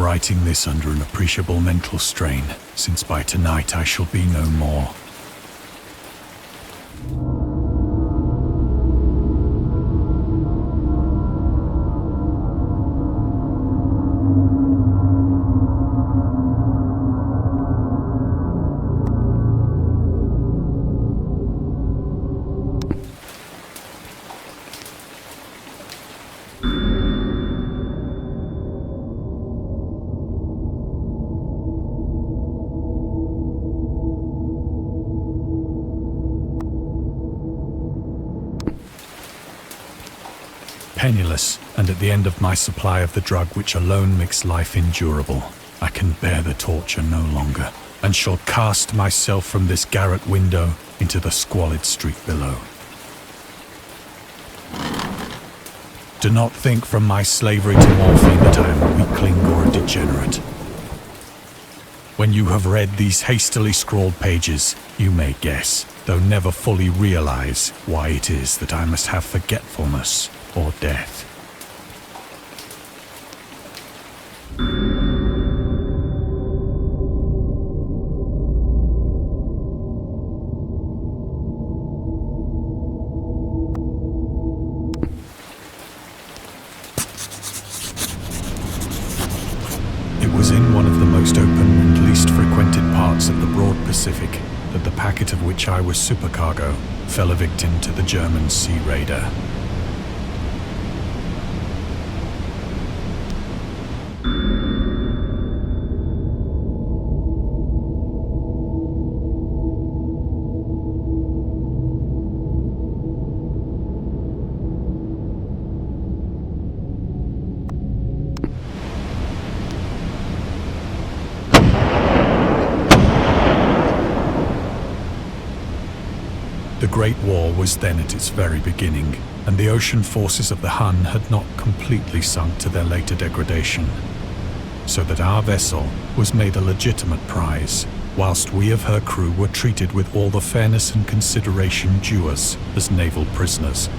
writing this under an appreciable mental strain, since by tonight I shall be no more. Penniless, and at the end of my supply of the drug which alone makes life endurable, I can bear the torture no longer, and shall cast myself from this garret window into the squalid street below. Do not think from my slavery to morphine that I am a weakling or a degenerate. When you have read these hastily scrawled pages, you may guess, though never fully realize, why it is that I must have forgetfulness or death. It was in one of the most open and least frequented parts of the broad Pacific that the packet of which I was supercargo fell a victim to the German sea raider. The Great War was then at its very beginning, and the ocean forces of the Hun had not completely sunk to their later degradation, so that our vessel was made a legitimate prize, whilst we of her crew were treated with all the fairness and consideration due us as naval prisoners.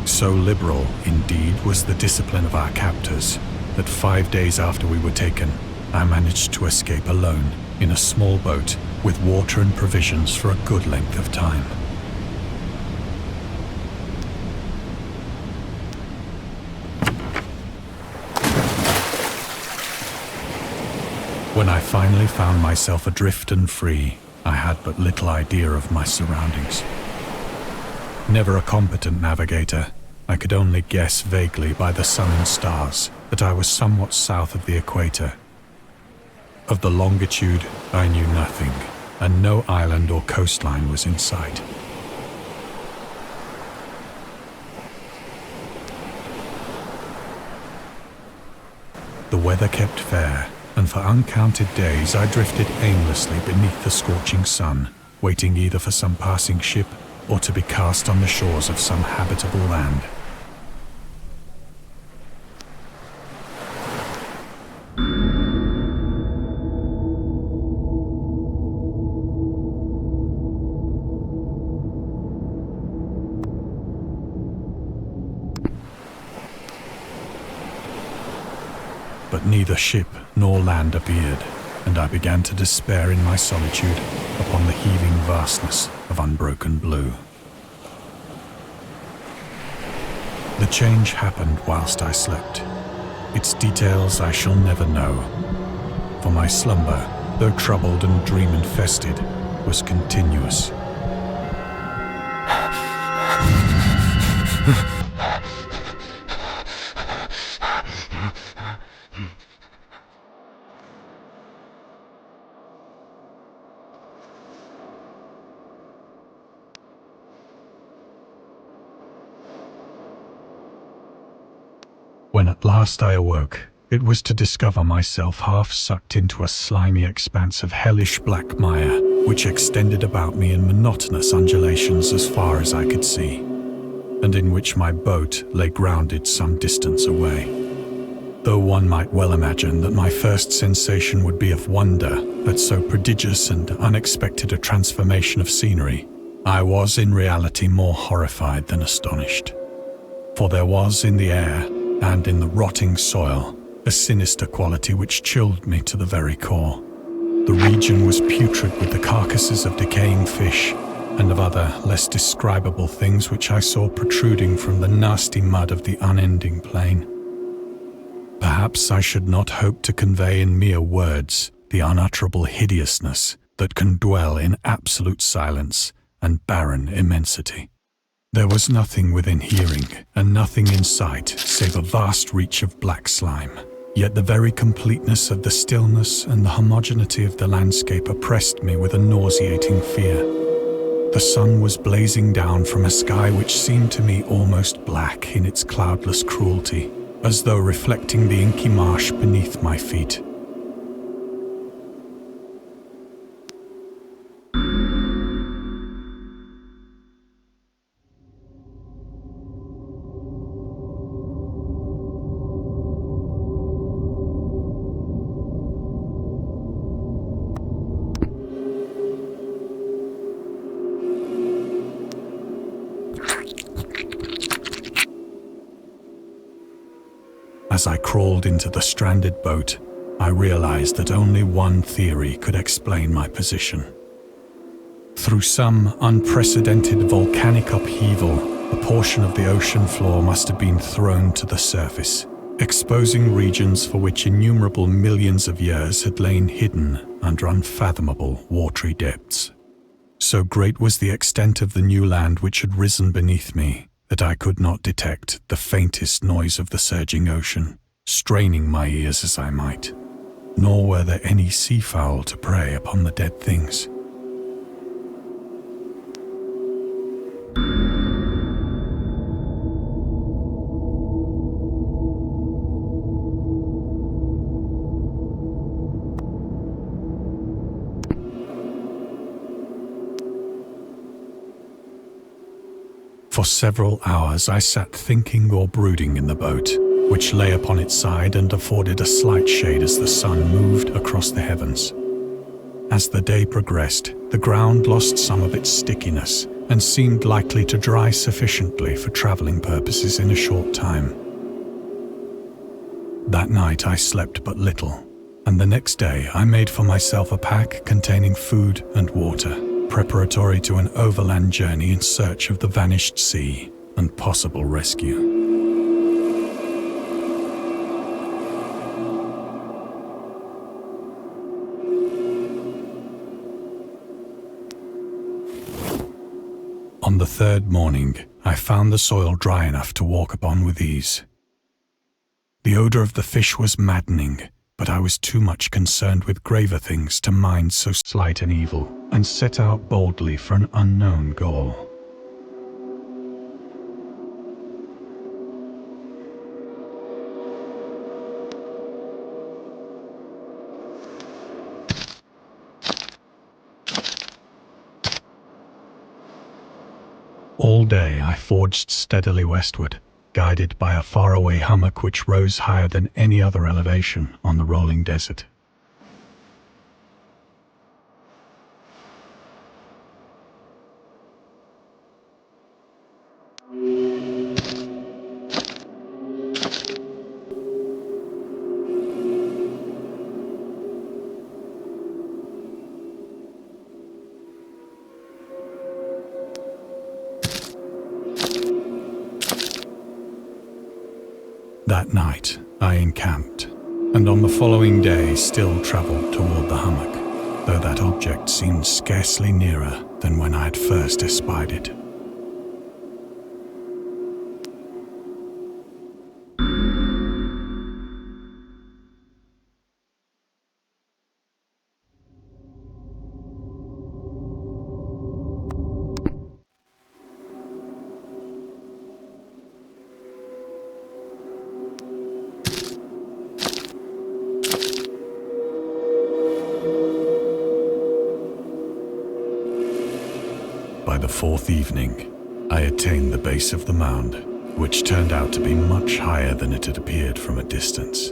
So liberal, indeed, was the discipline of our captors, that 5 days after we were taken, I managed to escape alone in a small boat with water and provisions for a good length of time. When I finally found myself adrift and free, I had but little idea of my surroundings. Never a competent navigator, I could only guess vaguely by the sun and stars that I was somewhat south of the equator. Of the longitude, I knew nothing, and no island or coastline was in sight. The weather kept fair, and for uncounted days I drifted aimlessly beneath the scorching sun, waiting either for some passing ship or to be cast on the shores of some habitable land. But neither ship nor land appeared, and I began to despair in my solitude upon the heaving vastness of unbroken blue. The change happened whilst I slept. Its details I shall never know, for my slumber, though troubled and dream-infested, was continuous. When at last I awoke, it was to discover myself half sucked into a slimy expanse of hellish black mire, which extended about me in monotonous undulations as far as I could see, and in which my boat lay grounded some distance away. Though one might well imagine that my first sensation would be of wonder at so prodigious and unexpected a transformation of scenery, I was in reality more horrified than astonished. For there was in the air and in the rotting soil a sinister quality which chilled me to the very core. The region was putrid with the carcasses of decaying fish and of other less describable things which I saw protruding from the nasty mud of the unending plain. Perhaps I should not hope to convey in mere words the unutterable hideousness that can dwell in absolute silence and barren immensity. There was nothing within hearing and nothing in sight save a vast reach of black slime. Yet the very completeness of the stillness and the homogeneity of the landscape oppressed me with a nauseating fear. The sun was blazing down from a sky which seemed to me almost black in its cloudless cruelty, as though reflecting the inky marsh beneath my feet. As I crawled into the stranded boat, I realized that only one theory could explain my position. Through some unprecedented volcanic upheaval, a portion of the ocean floor must have been thrown to the surface, exposing regions for which innumerable millions of years had lain hidden under unfathomable watery depths. So great was the extent of the new land which had risen beneath me, that I could not detect the faintest noise of the surging ocean, straining my ears as I might, nor were there any seafowl to prey upon the dead things. For several hours I sat thinking or brooding in the boat, which lay upon its side and afforded a slight shade as the sun moved across the heavens. As the day progressed, the ground lost some of its stickiness and seemed likely to dry sufficiently for traveling purposes in a short time. That night I slept but little, and the next day I made for myself a pack containing food and water, preparatory to an overland journey in search of the vanished sea and possible rescue. On the third morning, I found the soil dry enough to walk upon with ease. The odor of the fish was maddening, but I was too much concerned with graver things to mind so slight an evil, and set out boldly for an unknown goal. All day I forged steadily westward, guided by a faraway hummock which rose higher than any other elevation on the rolling desert. That night I encamped, and on the following day still travelled toward the hummock, though that object seemed scarcely nearer than when I had first espied it. the fourth evening, I attained the base of the mound, which turned out to be much higher than it had appeared from a distance.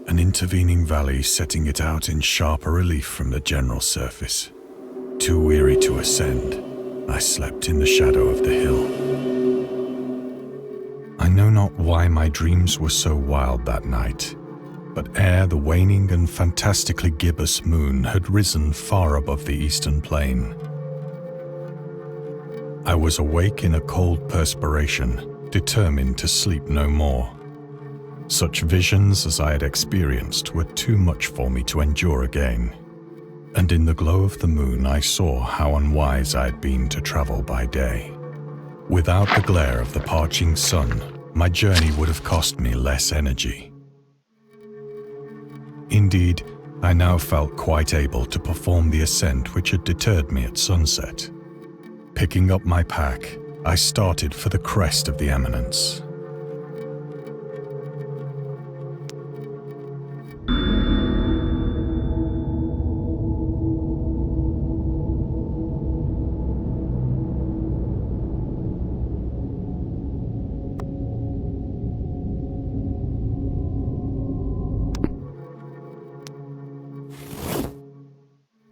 An intervening valley setting it out in sharper relief from the general surface. Too weary to ascend, I slept in the shadow of the hill. I know not why my dreams were so wild that night, but ere the waning and fantastically gibbous moon had risen far above the eastern plain, I was awake in a cold perspiration, determined to sleep no more. Such visions as I had experienced were too much for me to endure again, and in the glow of the moon I saw how unwise I had been to travel by day. Without the glare of the parching sun, my journey would have cost me less energy. Indeed, I now felt quite able to perform the ascent which had deterred me at sunset. Picking up my pack, I started for the crest of the eminence.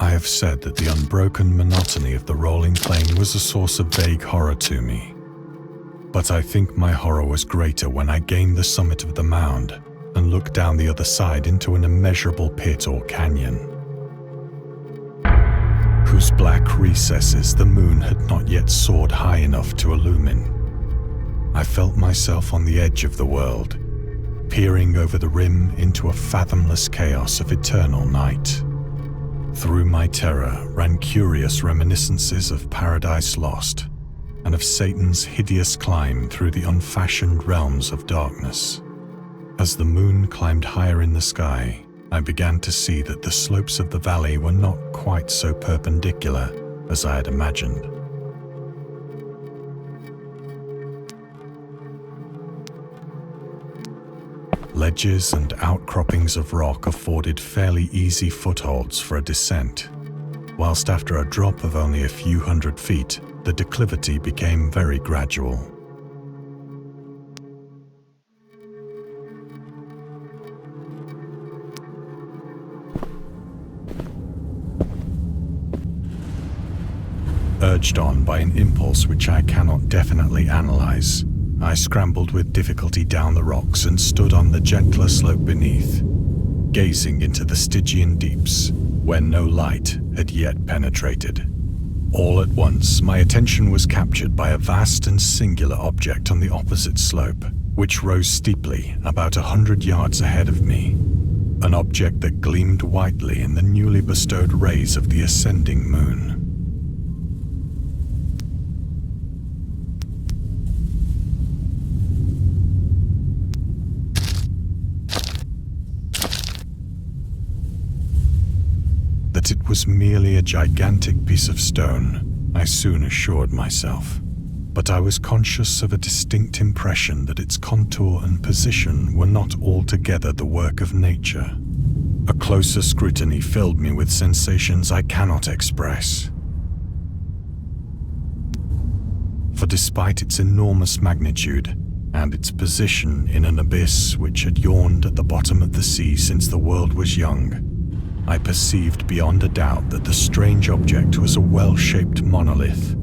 I have said that the unbroken monotony of the rolling plain was a source of vague horror to me, but I think my horror was greater when I gained the summit of the mound and looked down the other side into an immeasurable pit or canyon, whose black recesses the moon had not yet soared high enough to illumine. I felt myself on the edge of the world, peering over the rim into a fathomless chaos of eternal night. Through my terror ran curious reminiscences of Paradise Lost and of Satan's hideous climb through the unfashioned realms of darkness. As the moon climbed higher in the sky, I began to see that the slopes of the valley were not quite so perpendicular as I had imagined. Ledges and outcroppings of rock afforded fairly easy footholds for a descent, whilst after a drop of only a few hundred feet, the declivity became very gradual. Urged on by an impulse which I cannot definitely analyze, I scrambled with difficulty down the rocks and stood on the gentler slope beneath, gazing into the Stygian deeps, where no light had yet penetrated. All at once, my attention was captured by a vast and singular object on the opposite slope, which rose steeply about 100 yards ahead of me, an object that gleamed whitely in the newly bestowed rays of the ascending moon. That it was merely a gigantic piece of stone, I soon assured myself, but I was conscious of a distinct impression that its contour and position were not altogether the work of nature. A closer scrutiny filled me with sensations I cannot express. For despite its enormous magnitude and its position in an abyss which had yawned at the bottom of the sea since the world was young, I perceived beyond a doubt that the strange object was a well-shaped monolith,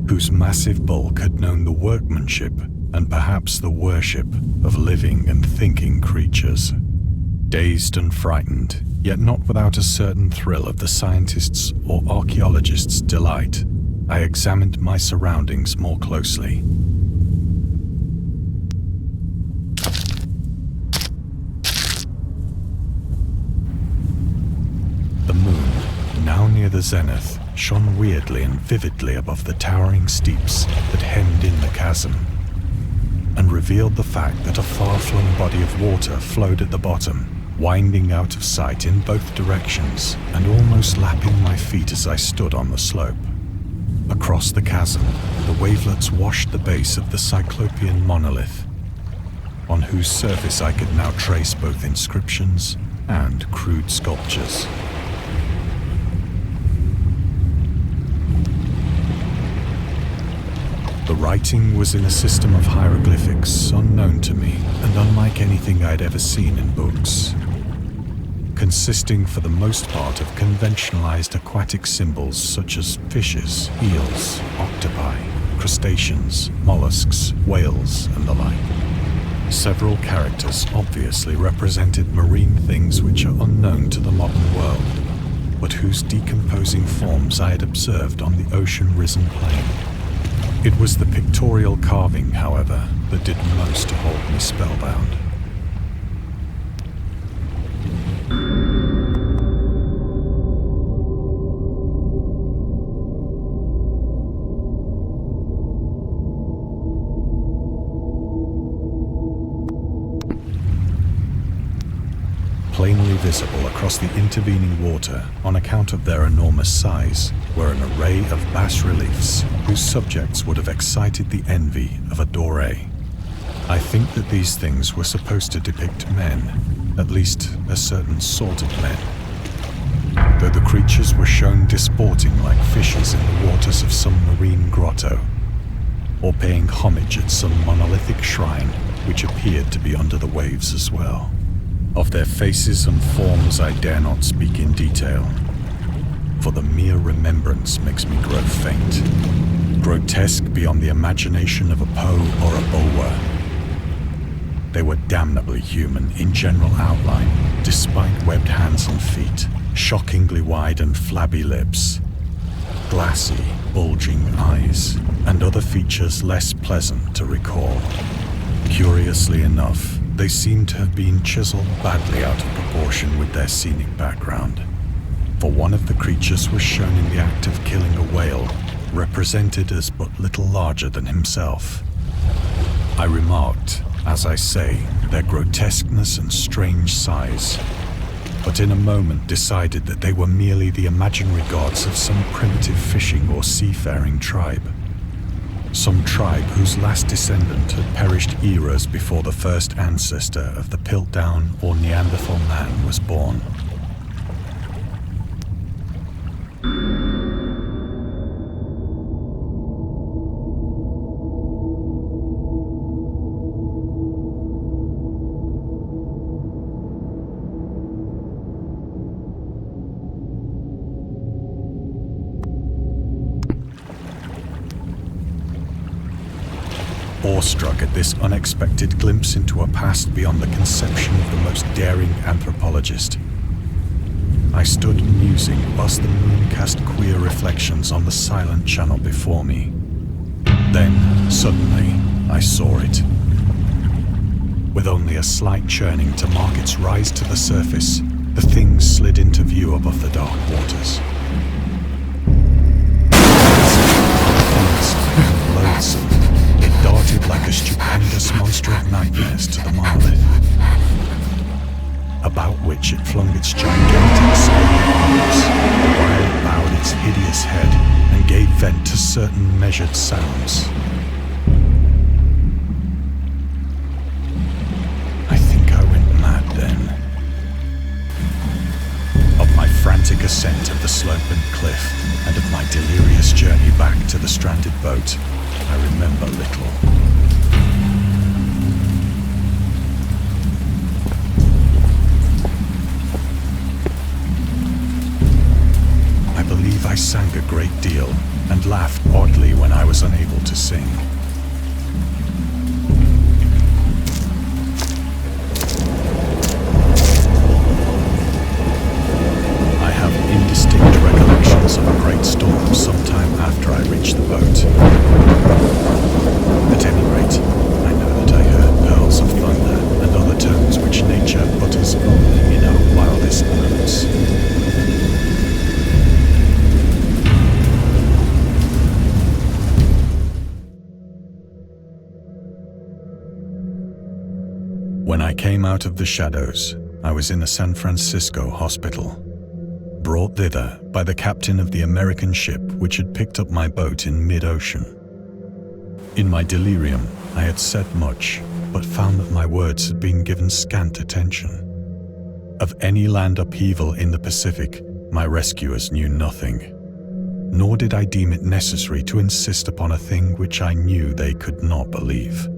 whose massive bulk had known the workmanship and perhaps the worship of living and thinking creatures. Dazed and frightened, yet not without a certain thrill of the scientist's or archaeologist's delight, I examined my surroundings more closely. The moon, now near the zenith, shone weirdly and vividly above the towering steeps that hemmed in the chasm, and revealed the fact that a far-flung body of water flowed at the bottom, winding out of sight in both directions and almost lapping my feet as I stood on the slope. Across the chasm, the wavelets washed the base of the Cyclopean monolith, on whose surface I could now trace both inscriptions and crude sculptures. The writing was in a system of hieroglyphics unknown to me and unlike anything I'd ever seen in books, consisting for the most part of conventionalized aquatic symbols such as fishes, eels, octopi, crustaceans, mollusks, whales, and the like. Several characters obviously represented marine things which are unknown to the modern world, but whose decomposing forms I had observed on the ocean-risen plain. It was the pictorial carving, however, that did most to hold me spellbound. Plainly visible across the intervening water, on account of their enormous size, were an array of bas-reliefs whose subjects would have excited the envy of a doré. I think that these things were supposed to depict men, at least a certain sort of men, though the creatures were shown disporting like fishes in the waters of some marine grotto, or paying homage at some monolithic shrine which appeared to be under the waves as well. Of their faces and forms I dare not speak in detail, for the mere remembrance makes me grow faint, grotesque beyond the imagination of a Poe or a Bulwer. They were damnably human in general outline, despite webbed hands and feet, shockingly wide and flabby lips, glassy, bulging eyes, and other features less pleasant to recall. Curiously enough, they seem to have been chiseled badly out of proportion with their scenic background, for one of the creatures was shown in the act of killing a whale, represented as but little larger than himself. I remarked, as I say, their grotesqueness and strange size, but in a moment decided that they were merely the imaginary gods of some primitive fishing or seafaring tribe. Some tribe whose last descendant had perished eras before the first ancestor of the Piltdown or Neanderthal man was born. Awestruck at this unexpected glimpse into a past beyond the conception of the most daring anthropologist, I stood musing whilst the moon cast queer reflections on the silent channel before me. Then, suddenly, I saw it. With only a slight churning to mark its rise to the surface, the thing slid into view above the dark waters. Loathsome, it darted like a stupendous monster of nightmares to the monolith, about which it flung its gigantic scaly arms, while it bowed its hideous head and gave vent to certain measured sounds. I think I went mad then. Of my frantic ascent of the sloping cliff and of my delirious journey back to the stranded boat, I remember little. I believe I sang a great deal and laughed oddly when I was unable to sing. I have indistinct recollections of a great storm sometime after I reached the boat. At any rate, I know that I heard pearls of thunder and other tones which nature utters only in her wildest moods. When I came out of the shadows, I was in a San Francisco hospital, brought thither by the captain of the American ship which had picked up my boat in mid-ocean. In my delirium, I had said much, but found that my words had been given scant attention. Of any land upheaval in the Pacific, my rescuers knew nothing. nor did I deem it necessary to insist upon a thing which I knew they could not believe.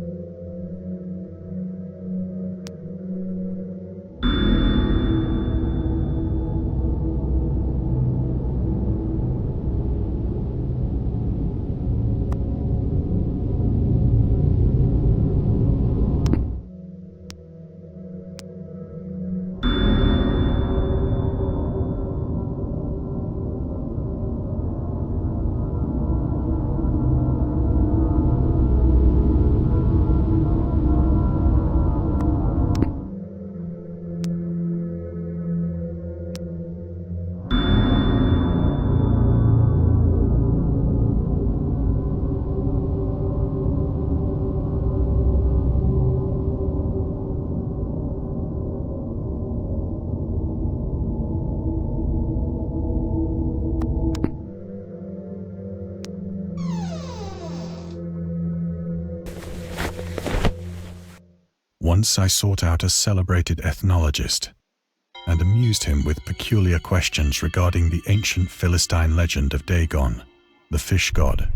Once I sought out a celebrated ethnologist and amused him with peculiar questions regarding the ancient Philistine legend of Dagon, the fish god.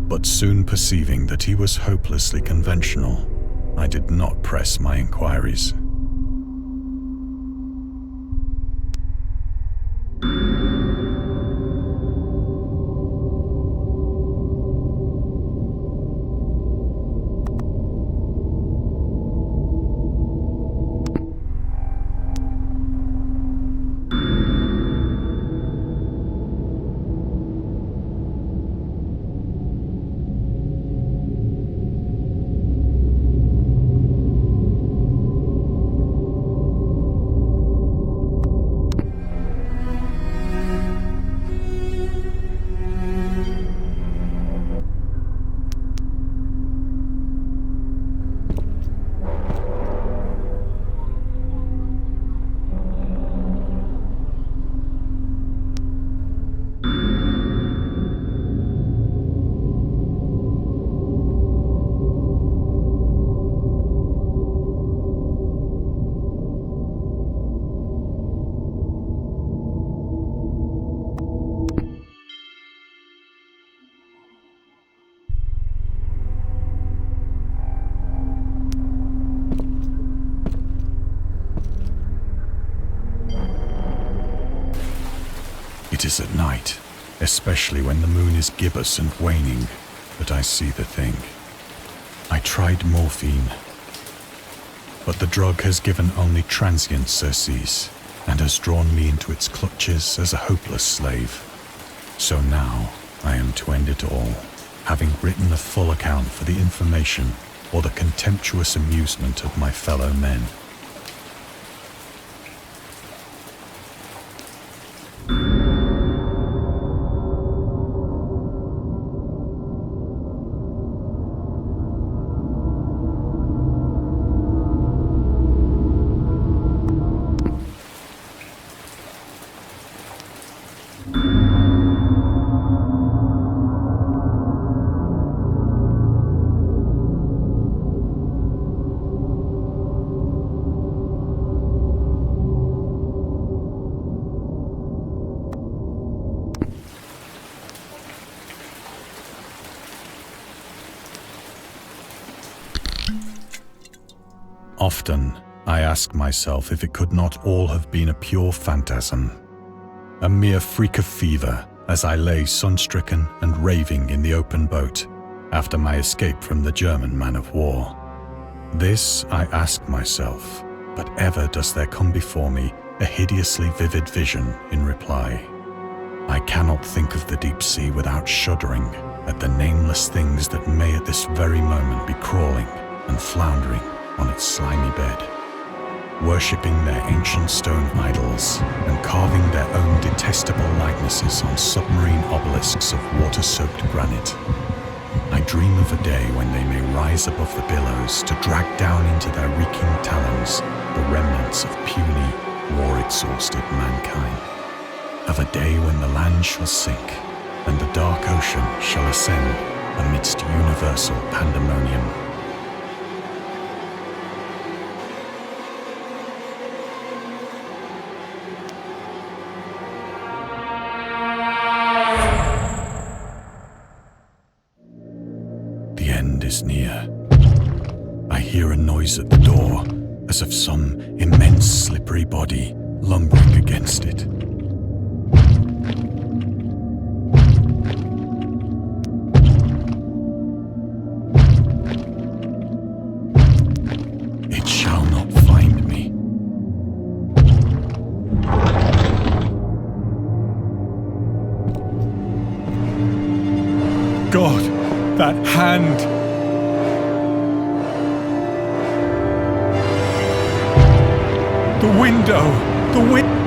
But soon perceiving that he was hopelessly conventional, I did not press my inquiries. It is at night, especially when the moon is gibbous and waning, that I see the thing. I tried morphine, but the drug has given only transient surcease and has drawn me into its clutches as a hopeless slave. So now I am to end it all, having written a full account for the information or the contemptuous amusement of my fellow men. Often, I ask myself if it could not all have been a pure phantasm, a mere freak of fever as I lay sun-stricken and raving in the open boat after my escape from the German man-of-war. This I ask myself, but ever does there come before me a hideously vivid vision in reply. I cannot think of the deep sea without shuddering at the nameless things that may at this very moment be crawling and floundering on its slimy bed. worshipping their ancient stone idols and carving their own detestable likenesses on submarine obelisks of water-soaked granite. I dream of a day when they may rise above the billows to drag down into their reeking talons the remnants of puny, war-exhausted mankind. Of a day when the land shall sink and the dark ocean shall ascend amidst universal pandemonium. The end is near. I hear a noise at the door, as of some immense slippery body lumbering against it. It shall not find me. God, that hand! The window! The window!